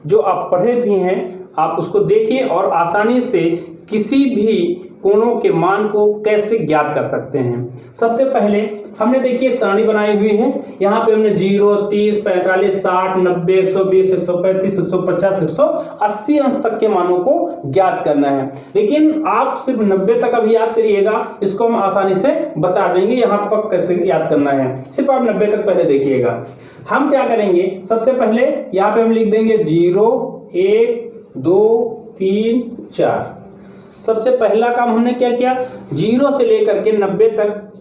जो आप पढ़े भी हैं, आप उसको देखिए और आसानी से किसी भी कोणों के मान को कैसे ज्ञात कर सकते हैं। सबसे पहले हमने देखिए एक सारणी बनाई हुई है। यहाँ पे हमने 0, 30, 45, 60, 90, 120, 135, 150, 180 अंश तक के मानों को ज्ञात करना है। लेकिन आप सिर्फ 90 तक अभी याद करिएगा, इसको हम आसानी से बता देंगे यहाँ पर कैसे याद करना है। सिर्फ आप 90 तक पहले देखिएगा। हम क्या करेंगे, सबसे पहले यहाँ पे हम लिख देंगे 0, 1, 2, 3, 4। सबसे पहला काम हमने क्या किया, 0 से लेकर के 90 तक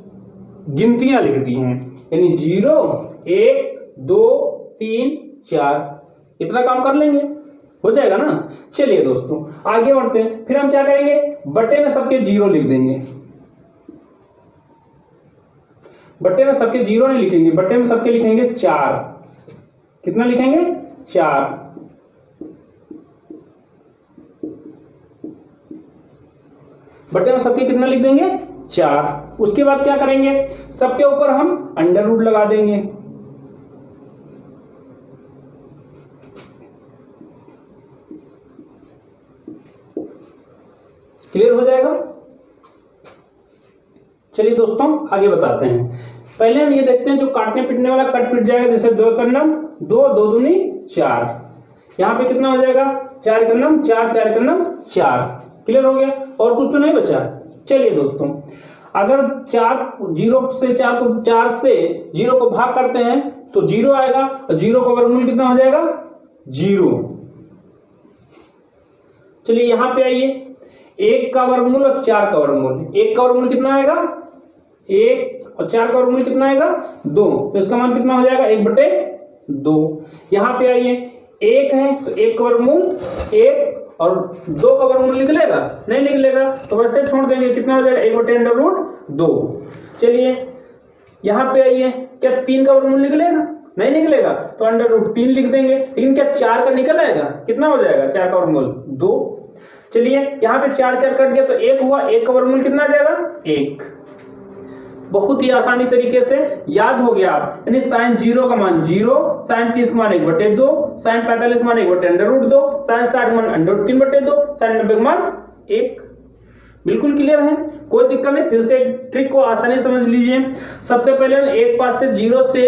गिनतियां लिख दी हैं। यानी 0, 1, 2, 3, 4, इतना काम कर लेंगे, हो जाएगा ना। चलिए दोस्तों आगे बढ़ते हैं। फिर हम क्या करेंगे, बटे में सबके 0 लिख देंगे। बटे में सबके 0 नहीं लिखेंगे, बटे में सबके लिखेंगे 4। कितना लिखेंगे, 4। बटे में सबके कितना लिख देंगे, 4। उसके बाद क्या करेंगे, सबके ऊपर हम अंडर रूट लगा देंगे। क्लियर हो जाएगा। चलिए दोस्तों आगे बताते हैं। पहले हम ये देखते हैं जो काटने पीटने वाला कट पीट जाएगा, जैसे 2 एकम 2, 2 दूनी 4, यहाँ पे कितना हो जाएगा 4 एकम 4, 4 एकम 4। क्लियर हो गया, और कुछ तो नहीं बचा। चलिए दोस्तों, अगर 0 से 4 से 0 को भाग करते हैं तो 0 आएगा, और 0 का वर्गमूल कितना हो जाएगा 0। चलिए यहां पे आइए, 1 का वर्गमूल और 4 का वर्गमूल, 1 का वर्गमूल कितना आएगा 1, और 4 का वर्गमूल कितना आएगा 2, तो इसका मान कितना हो जाएगा 1/2। यहाँ पे आइए, 1 है तो 1 का वर्गमूल 1, और 2 का वर्गमूल निकलेगा नहीं निकलेगा, तो वैसे छोड़ देंगे, कितना हो जाएगा 1/√2। चलिए यहाँ पे आइए, क्या 3 का वर्गमूल निकलेगा नहीं निकलेगा, तो √3 लिख देंगे। लेकिन क्या 4 का निकल आएगा, कितना हो जाएगा 4 का वर्गमूल 2। चलिए यहाँ पे 4 4 कट गया तो 1 हुआ, 1 का वर्गमूल कितना आ जाएगा 1। बहुत ही आसानी तरीके से याद हो गया आप, यानी sin 0 का मान 0, sin 30 का मान 1/2, sin 45 का मान 1/√2, sin 60 का मान √3/2, sin 90 का मान 1। बिल्कुल क्लियर है, कोई दिक्कत नहीं। फिर से ट्रिक को आसानी समझ लीजिए। सबसे पहले हम एक पास से 0 से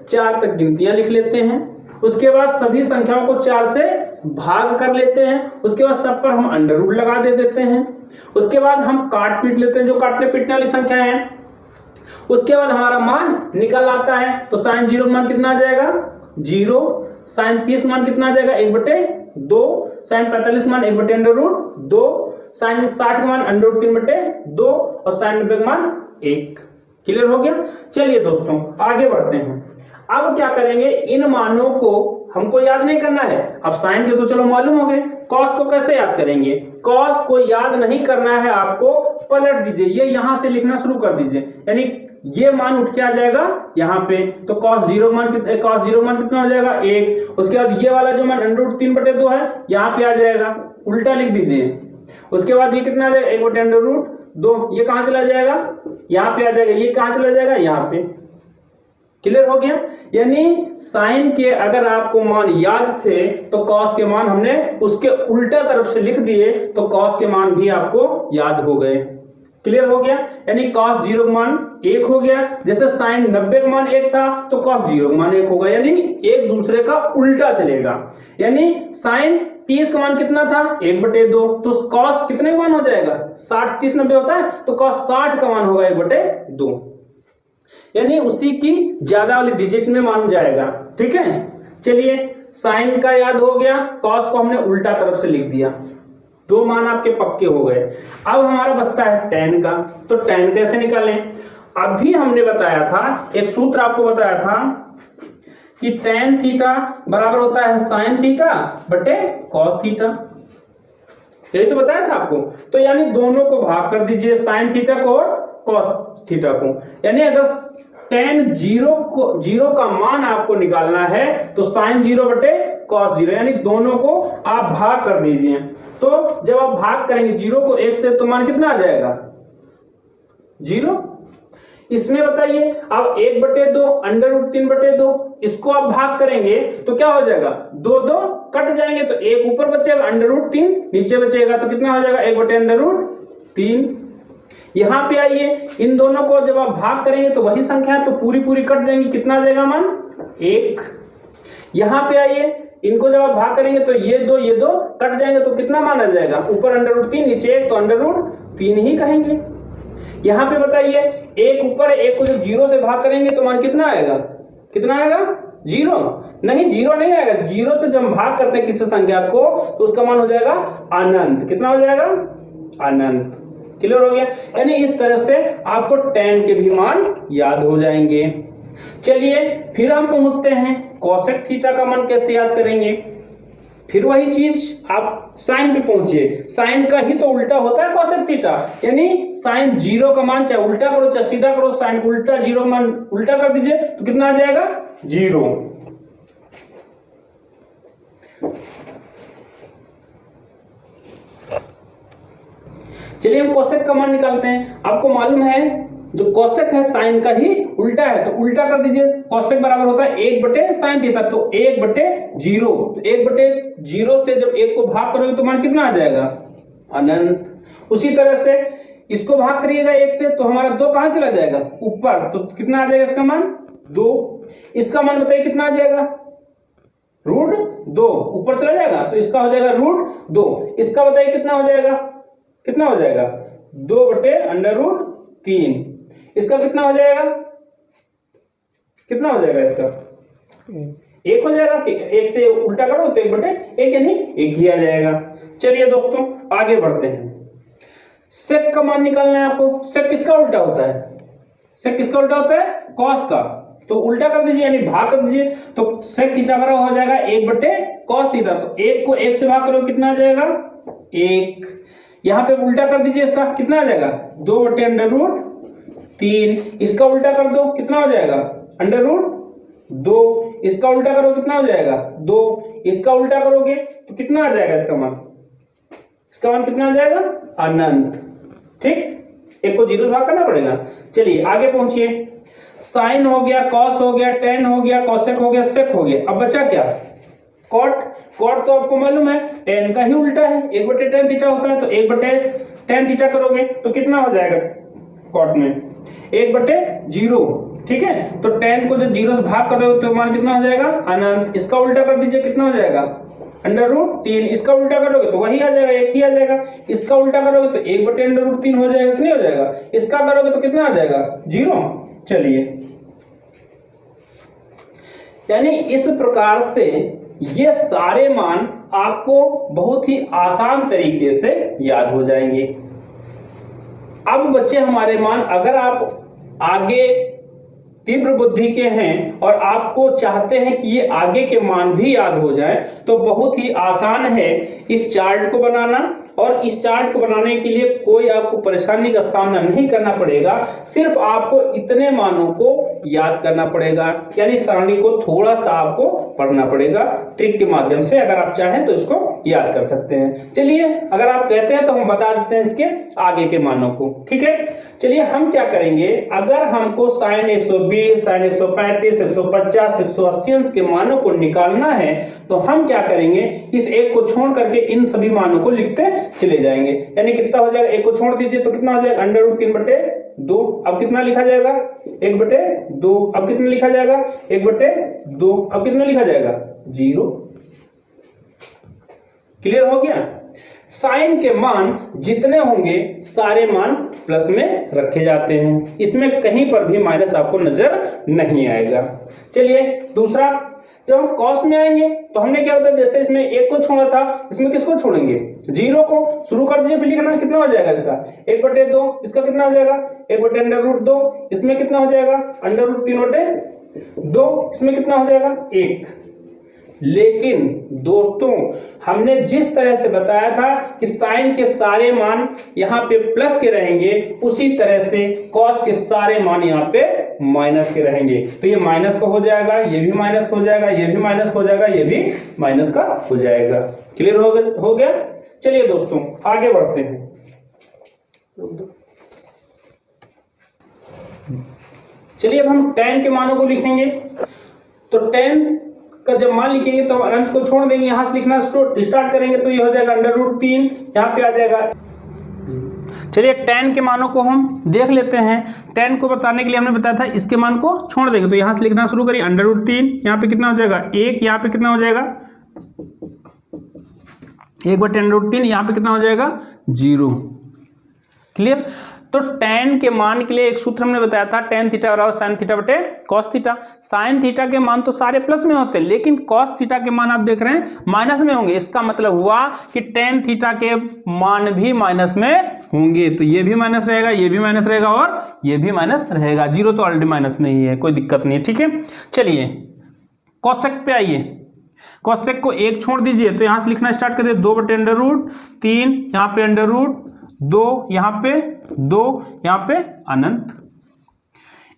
4 तक गिनतियां लिख लेते हैं, उसके बाद सभी संख्याओं को 4 से भाग कर लेते हैं, उसके बाद सब पर हम अंडर रूट लगा देते हैं, उसके बाद हम काट पीट लेते हैं जो काटने पीटने वाली संख्या है, उसके बाद हमारा मान निकल आता है। तो sin 0 मान कितना आ जाएगा 0, sin 30 मान कितना आ जाएगा 1/2, sin 45 मान 1/√2, sin 60 का मान √3/2, और sin 90 का मान 1। क्लियर हो गया। चलिए दोस्तों आगे बढ़ते हैं। अब क्या करेंगे, इन मानों को हमको याद नहीं करना है। अब साइन के तो चलो मालूम हो गए, कॉस को कैसे याद करेंगे। कॉस को याद नहीं करना है आपको, पलट दीजिए, ये यहां से लिखना शुरू कर दीजिए, यानी ये मान उठ के आ जाएगा यहाँ पे। तो cos 0 मान कितना हो जाएगा 1। उसके बाद ये वाला जो मान √3/2 है यहाँ पे आ जाएगा, उल्टा लिख दीजिए। उसके बाद ये कितना आ जाएगा 1/√2, ये कहां चला जाएगा यहाँ पे आ जाएगा, ये कहां चला जाएगा यहाँ पे। क्लियर हो गया। यानी साइन के अगर आपको मान याद थे तो कॉस के मान हमने उसके उल्टा तरफ से लिख दिए, तो कॉस के मान भी आपको याद हो गए। क्लियर हो गया। यानी cos 0 का मान 1 हो गया, जैसे sin 90 का मान 1 था तो cos 0 का मान 1 होगा, यानी एक दूसरे का उल्टा चलेगा। यानी sin 30 का मान कितना था 1/2, तो cos कितने का मान हो जाएगा 60, 30 90 होता है, तो cos 60 का मान होगा 1/2, यानी उसी की ज्यादा वाली डिजिट में मान जाएगा। ठीक है। चलिए साइन का याद हो गया, cos को हमने उल्टा तरफ से लिख दिया, 2 मान आपके पक्के हो गए। अब हमारा बचता है tan का, तो tan कैसे निकालें। अभी हमने बताया था, एक सूत्र आपको बताया था कि tan थीटा बराबर होता है sin थीटा बटे cos थीटा, यही तो बताया था आपको। तो यानी दोनों को भाग कर दीजिए, sin थीटा को और cos थीटा को। यानी अगर tan 0 का मान आपको निकालना है तो sin 0 बटे cos 0, यानी दोनों को आप भाग कर दीजिए। तो जब आप भाग करेंगे 0 को 1 से तो मान कितना आ जाएगा 0। इसमें बताइए अब 1/2 √3/2, इसको आप भाग करेंगे तो क्या हो जाएगा 2 2 कट जाएंगे, तो 1 ऊपर बचेगा √3 नीचे बचेगा, तो कितना हो जाएगा 1/√3। यहां पे आइए, इन दोनों को जब आप भाग करेंगे तो वही संख्या है तो पूरी कट जाएंगी, कितना आ जाएगा मान 1। यहां पे आइए, इनको जब आप भाग करेंगे तो ये दो कट जाएंगे, तो कितना मान आ जाएगा ऊपर √3 नीचे 1, तो √3 ही कहेंगे। यहां पे बताइए, 1 ऊपर 1 को जब 0 से भाग करेंगे तो मान कितना आएगा 0 नहीं, 0 नहीं आएगा। 0 से जब भाग करते हैं किसी संख्या को तो उसका मान हो जाएगा अनंत। कितना हो जाएगा अनंत। क्लियर हो गया। यानी इस तरह से आपको tan के भी मान याद हो जाएंगे। चलिए फिर हम पहुंचते हैं कोसेक थीटा का मान कैसे याद करेंगे। फिर वही चीज आप साइन पे पहुंचिए, साइन का ही तो उल्टा होता है कोसेक थीटा, यानी साइन 0 का मान चाहे उल्टा करो चाहे सीधा करो, साइन उल्टा 0 मान उल्टा कर दीजिए तो कितना आ जाएगा 0। चलिए हम कोसेक का मान निकालते हैं। आपको मालूम है जो कोसेक है साइन का ही उल्टा है, तो उल्टा कर दीजिए। कोसेक बराबर होता है 1/sin थीटा, तो 1/0, तो 1/0 से जब 1 को भाग करोगे तो मान कितना आ जाएगा अनंत। उसी तरह से इसको भाग करिएगा 1 से तो हमारा 2 कहाँ चला जाएगा, ऊपर, तो कितना आ जाएगा इसका मान 2। इसका मान बताइए कितना आ जाएगा, √2, ऊपर चला जाएगा तो इसका हो जाएगा √2। इसका बताइए कितना हो जाएगा, कितना हो जाएगा 2/√3। इसका कितना हो जाएगा, कितना हो जाएगा इसका 1 हो जाएगा, 1 से उल्टा करो तो 1/1 यानी 1 ही आ जाएगा। चलिए दोस्तों आगे बढ़ते हैं। सेक का मान निकालना है आपको। सेक किसका उल्टा होता है, सेक किसका उल्टा होता है, कॉस का, तो उल्टा कर दीजिए यानी भाग कर दीजिए, तो सेक थीटा बराबर हो जाएगा 1/cos थीटा। तो 1 को 1 से भाग करो कितना आ जाएगा 1। यहां पे उल्टा कर दीजिए, इसका कितना आ जाएगा 2/√3। इसका उल्टा कर दो कितना हो जाएगा √2। इसका उल्टा करो कितना हो जाएगा 2। इसका उल्टा करोगे तो कितना आ जाएगा इसका मान, इसका मान कितना आ जाएगा अनंत। ठीक, एक को 0 से भाग करना पड़ेगा। चलिए आगे पहुंचिए। साइन हो गया, कॉस हो गया, टेन हो गया, कॉसेक हो गया, सेक हो गया। अब बचा क्या, कॉट। कॉट तो आपको मालूम है टेन का ही उल्टा है, 1/tan थीटा होता है, तो 1/tan थीटा करोगे तो कितना हो जाएगा कॉट में 1/0। ठीक है, तो tan को जब 0 से भाग कर रहे हो तो मान कितना हो जाएगा अनंत। इसका उल्टा कर दीजिए कितना हो जाएगा √3। इसका उल्टा करोगे तो वही आ जाएगा, 1 ही आ जाएगा। इसका उल्टा करोगे तो 1/√3 हो जाएगा, कितनी हो जाएगा। इसका करोगे तो कितना आ जाएगा 0। चलिए, यानी इस प्रकार से ये सारे मान आपको बहुत ही आसान तरीके से याद हो जाएंगे। अब बच्चे हमारे मान, अगर आप आगे तीव्र बुद्धि के हैं और आपको चाहते हैं कि ये आगे के मान भी याद हो जाए, तो बहुत ही आसान है इस चार्ट को बनाना। और इस चार्ट को बनाने के लिए कोई आपको परेशानी का सामना नहीं करना पड़ेगा, सिर्फ आपको इतने मानों को याद करना पड़ेगा, यानी सारणी को थोड़ा सा आपको पढ़ना पड़ेगा। ट्रिक के माध्यम से अगर आप चाहें तो इसको याद कर सकते हैं। चलिए, अगर आप कहते हैं तो हम बता देते हैं इसके आगे के मानों को। ठीक है, चलिए हम क्या करेंगे, अगर हमको sin 120, sin 135, 150, 180 के मानों को निकालना है तो हम क्या करेंगे, इस एक को छोड़ करके इन सभी मानों को लिखते चले जाएंगे। यानी कितना हो जाएगा, एक को छोड़ दीजिए तो कितना हो जाएगा √3/2। अब कितना लिखा जाएगा 1/2। अब कितना लिखा जाएगा 1/2। अब कितना लिखा जाएगा 0। क्लियर हो गया। साइन के मान जितने होंगे सारे मान प्लस में रखे जाते हैं, इसमें कहीं पर भी माइनस आपको नजर नहीं आएगा। चलिए दूसरा, जब हम कॉस में आएंगे तो हमने क्या बताया, जैसे इसमें 1 को छोड़ा था, इसमें किसको छोड़ेंगे 0 को। शुरू कर दीजिए, फिर लिखना कितना हो जाएगा इसका 1/2। इसका कितना हो जाएगा 1/√2। इसमें कितना हो जाएगा √3/2। इसमें कितना हो जाएगा 1। लेकिन दोस्तों, हमने जिस तरह से बताया था कि साइन के सारे मान यहाँ पे प्लस के रहेंगे, उसी तरह से कॉस के सारे मान यहाँ पे माइनस के रहेंगे। तो ये माइनस का हो जाएगा, ये भी माइनस का हो जाएगा, ये भी माइनस का हो जाएगा, ये भी माइनस का हो जाएगा। क्लियर हो गया। चलिए दोस्तों आगे बढ़ते हैं। चलिए अब हम tan के मानों को लिखेंगे। तो tan का जब मान लिखेंगे तो हम अनंत को छोड़ देंगे, यहां से लिखना स्टार्ट करेंगे तो ये हो जाएगा √3, यहाँ पे आ जाएगा। चलिए tan के मानों को हम देख लेते हैं। tan को बताने के लिए हमने बताया था इसके मान को छोड़ देंगे, तो यहां से लिखना शुरू करिए √3। यहाँ पे कितना हो जाएगा 1, यहाँ पे कितना हो जाएगा 1/tan√3, यहाँ पे कितना हो जाएगा 0। क्लियर। तो tan के मान के लिए एक सूत्र हमने बताया था, tan थीटा बराबर sin थीटा/cos थीटा। sin थीटा के मान तो सारे प्लस में होते हैं, लेकिन cos थीटा के मान आप देख रहे हैं माइनस में होंगे। इसका मतलब हुआ कि tan थीटा के मान भी माइनस में होंगे। तो ये भी माइनस रहेगा, ये भी माइनस रहेगा और ये भी माइनस रहेगा। 0 तो ऑलरेडी माइनस में ही है, कोई दिक्कत नहीं है। ठीक है, चलिए कॉसेक पे आइए। कॉसेक को 1 छोड़ दीजिए तो यहां से लिखना स्टार्ट करिए 2/√3, यहाँ पे √2, यहाँ पे 2, यहाँ पे अनंत।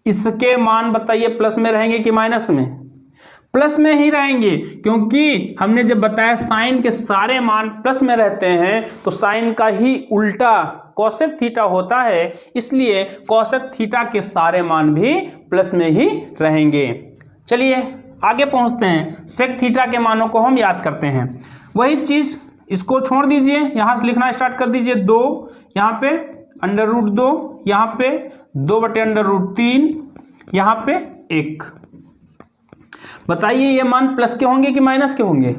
इसके मान बताइए प्लस में रहेंगे कि माइनस में? प्लस में ही रहेंगे, क्योंकि हमने जब बताया साइन के सारे मान प्लस में रहते हैं तो साइन का ही उल्टा कोसेक थीटा होता है, इसलिए कोसेक थीटा के सारे मान भी प्लस में ही रहेंगे। चलिए आगे पहुंचते हैं। सेक थीटा के मानों को हम याद करते हैं। वही चीज, इसको छोड़ दीजिए, यहां से लिखना स्टार्ट कर दीजिए 2, यहाँ पे √2, यहाँ पे 2/√3, यहाँ पे 1। बताइए ये मान प्लस के होंगे कि माइनस के होंगे?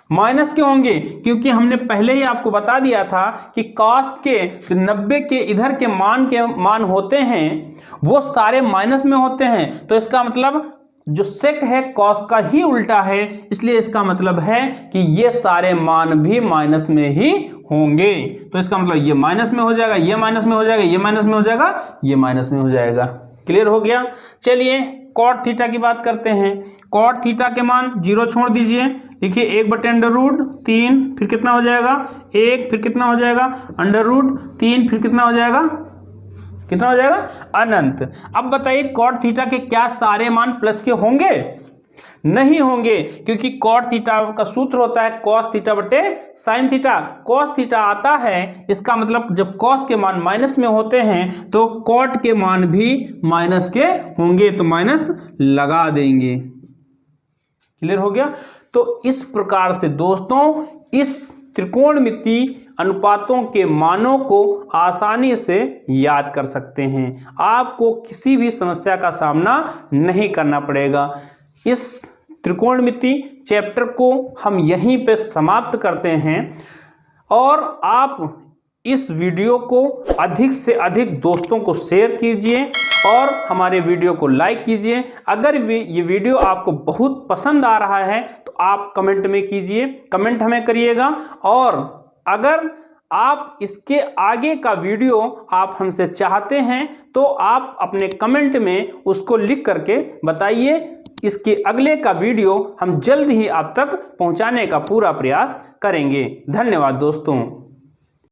माइनस के होंगे, क्योंकि हमने पहले ही आपको बता दिया था कि cos के 90 के इधर के मान होते हैं वो सारे माइनस में होते हैं। तो इसका मतलब जो sec है cos का ही उल्टा है, इसलिए इसका मतलब है कि ये सारे मान भी माइनस में ही होंगे। तो इसका मतलब ये माइनस में हो जाएगा, ये माइनस में हो जाएगा, ये माइनस में हो जाएगा, ये माइनस में हो जाएगा। क्लियर हो गया? चलिए cot थीटा की बात करते हैं। cot थीटा के मान 0 छोड़ दीजिए, देखिए 1/√3, फिर कितना हो जाएगा 1, फिर कितना हो जाएगा √3, फिर कितना हो जाएगा, कितना हो जाएगा अनंत। अब बताइए cot थीटा के क्या सारे मान प्लस के होंगे? नहीं होंगे, क्योंकि cot थीटा का सूत्र होता है cos थीटा बटे sin थीटा। cos थीटा आता है, इसका मतलब जब cos के मान माइनस में होते हैं तो cot के मान भी माइनस के होंगे, तो माइनस लगा देंगे। क्लियर हो गया? तो इस प्रकार से दोस्तों इस त्रिकोणमितीय अनुपातों के मानों को आसानी से याद कर सकते हैं। आपको किसी भी समस्या का सामना नहीं करना पड़ेगा। इस त्रिकोणमितीय चैप्टर को हम यहीं पे समाप्त करते हैं और आप इस वीडियो को अधिक से अधिक दोस्तों को शेयर कीजिए और हमारे वीडियो को लाइक कीजिए। अगर ये वीडियो आपको बहुत पसंद आ रहा है तो आप कमेंट में कीजिए, कमेंट हमें करिएगा। और अगर आप इसके आगे का वीडियो आप हमसे चाहते हैं तो आप अपने कमेंट में उसको लिख करके बताइए। इसके अगले का वीडियो हम जल्द ही आप तक पहुंचाने का पूरा प्रयास करेंगे। धन्यवाद दोस्तों।